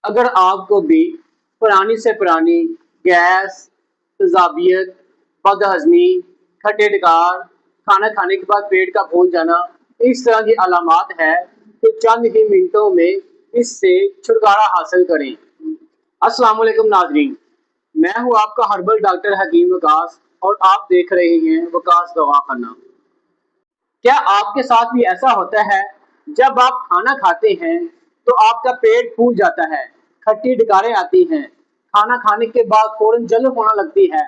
अगर आपको भी पुरानी से पुरानी गैस, तेजाबियत, बदहजमी, खट्टे डकार, खाना खाने के बाद पेट का फूल जाना, इस तरह की अलामात है तो चंद ही मिनटों में इससे छुटकारा हासिल करें। अस्सलाम वालेकुम नाजरीन, मैं हूँ आपका हर्बल डॉक्टर हकीम वकास और आप देख रहे हैं वकास दवाखाना। क्या आपके साथ भी ऐसा होता है जब आप खाना खाते हैं तो आपका पेट फूल जाता है, खट्टी डकारें आती हैं, खाना खाने के बाद फौरन जलन होने लगती है,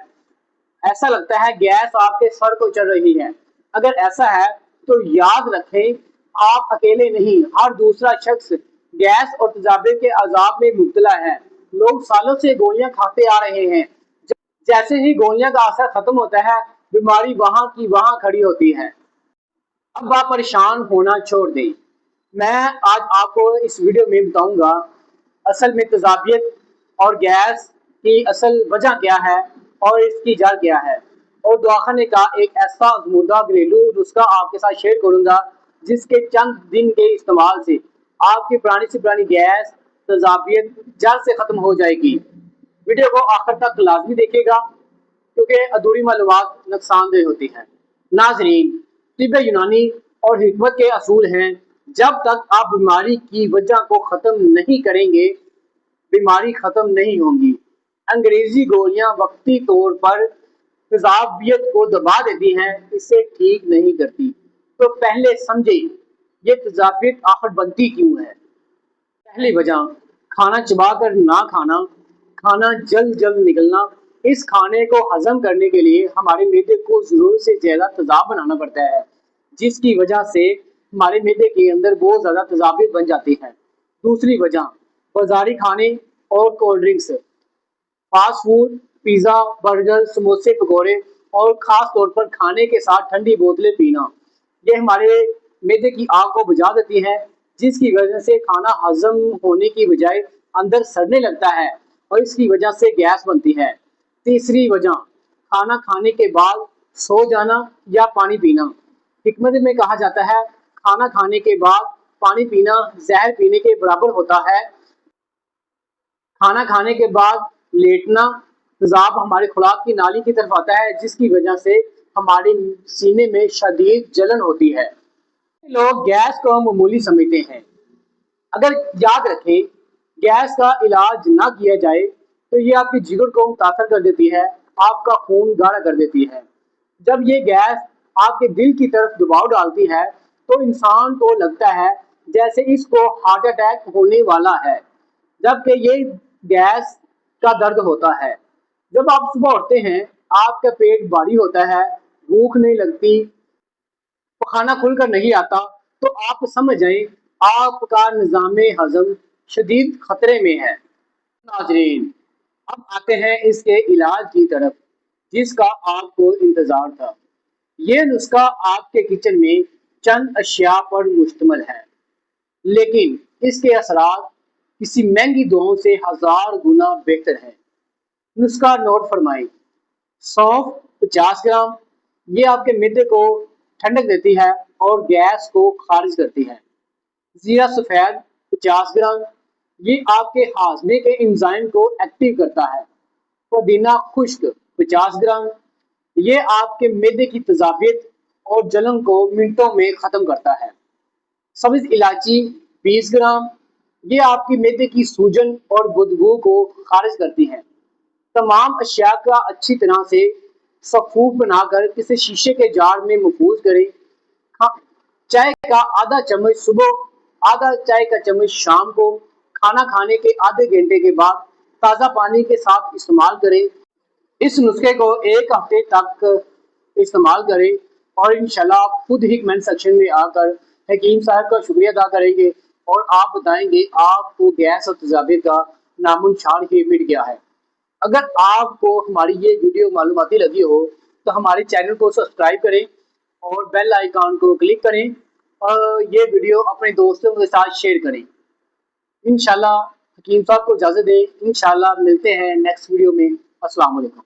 ऐसा लगता है गैस आपके सर को चढ़ रही है? अगर ऐसा है तो याद रखें, आप अकेले नहीं, हर दूसरा शख्स गैस और तेजाबियत के अजाब में मुब्तला है। लोग सालों से गोलियां खाते आ रहे हैं, जैसे ही गोलियां का असर खत्म होता है बीमारी वहां की वहां खड़ी होती है। अब आप परेशान होना छोड़ दें। मैं आज आपको इस वीडियो में बताऊंगा असल में तेजाबियत और गैस की असल वजह क्या है और इसकी जड़ क्या है, और दवाखाने का एक ऐसा आजमूदा घरेलू नुस्खा आपके साथ शेयर करूंगा जिसके चंद दिन के इस्तेमाल से आपकी पुरानी से पुरानी गैस, तेजाबियत जड़ से खत्म हो जाएगी। वीडियो को आखिर तक लाजमी देखेगा क्योंकि अधूरी मालूमात नुकसानदेह होती है। नाजरीन, तिब्ब यूनानी और हिकमत के असूल हैं, जब तक आप बीमारी की वजह को खत्म नहीं करेंगे बीमारी खत्म नहीं होगी। अंग्रेजी गोलियां वक्ती तौर पर तेजाबियत को दबा देती हैं, इसे ठीक नहीं करती। तो पहले समझे ये तेजाबियत आखिर बनती क्यों है। पहली वजह, खाना चबा कर ना खाना, खाना जल्द जल्द निकलना। इस खाने को हजम करने के लिए हमारे मैदे को जरूरत से ज्यादा तेजाब बनाना पड़ता है, जिसकी वजह से हमारे मैदे के अंदर बहुत ज्यादा तेजाबियत बन जाती है। दूसरी वजह, बाजारी खाने और cold drinks, fast food, pizza, burger, समोसे, पकौड़े और ख़ास तौर पर खाने के साथ ठंडी बोतलें पीना, ये हमारे मैदे की आग को बुझा देती हैं, जिसकी वजह से खाना हजम होने की बजाय अंदर सड़ने लगता है और इसकी वजह से गैस बनती है। तीसरी वजह, खाना खाने के बाद सो जाना या पानी पीना। हिकमत में कहा जाता है खाना खाने के बाद पानी पीना जहर पीने के बराबर होता है। खाना खाने के बाद लेटना, तेजाब हमारे खुराक की नाली की तरफ आता है, जिसकी वजह से हमारे सीने में शदीद जलन होती है। लोग गैस को मामूली समझते हैं। अगर याद रखें, गैस का इलाज ना किया जाए तो ये आपके जिगर को मुतासर कर देती है, आपका खून गाढ़ा कर देती है। जब ये गैस आपके दिल की तरफ दबाव डालती है तो इंसान को लगता है जैसे इसको हार्ट अटैक होने वाला है, जबकि ये गैस का दर्द होता है। जब आप सुबह उठते हैं आपका पेट भारी होता है, भूख नहीं लगती, खाना खुलकर नहीं आता, तो आप समझ जाएं आपका निज़ामे हजम शदीद खतरे में है। नाजरीन, अब आते हैं इसके इलाज की तरफ जिसका आपको इंतजार था। ये नुस्खा आपके किचन में चंद अशिया पर मुश्तमिल है, लेकिन इसके असरात किसी महंगी दवाओं से 1000 गुना बेहतर है। नुस्खा नोट फरमाएं। सौंफ 50 ग्राम, ये आपके मैदे को ठंडक देती है और गैस को खारिज करती है। जीरा सफ़ेद 50 ग्राम, ये आपके हाजमे के एंजाइम को एक्टिव करता है। पुदीना खुश्क 50 ग्राम, ये आपके मैदे की तेजाबियत और जलन को मिनटों में ख़त्म करता है। सब्ज़ इलायची 20 ग्राम, ये आपकी मैदे की सूजन और बदबू को खारिज करती है। तमाम अशिया का अच्छी तरह से सफूफ बनाकर किसी शीशे के जार में महफूज करें। चाय का आधा चम्मच सुबह, आधा चाय का चम्मच शाम को, खाना खाने के आधे घंटे के बाद ताज़ा पानी के साथ इस्तेमाल करें। इस नुस्खे को 1 हफ्ते तक इस्तेमाल करें और इंशाल्लाह आप खुद ही कमेंट सेक्शन में आकर हकीम साहब का शुक्रिया अदा करेंगे और आप बताएंगे आपको गैस और तेजाबियत का नामोनिशान ही मिट गया है। अगर आपको हमारी ये वीडियो मालूमाती लगी हो तो हमारे चैनल को सब्सक्राइब करें और बेल आइकॉन को क्लिक करें और ये वीडियो अपने दोस्तों के साथ शेयर करें। इंशाल्लाह हकीम साहब को इजाज़त दें। इंशाल्लाह मिलते हैं नेक्स्ट वीडियो में। अस्सलाम वालेकुम।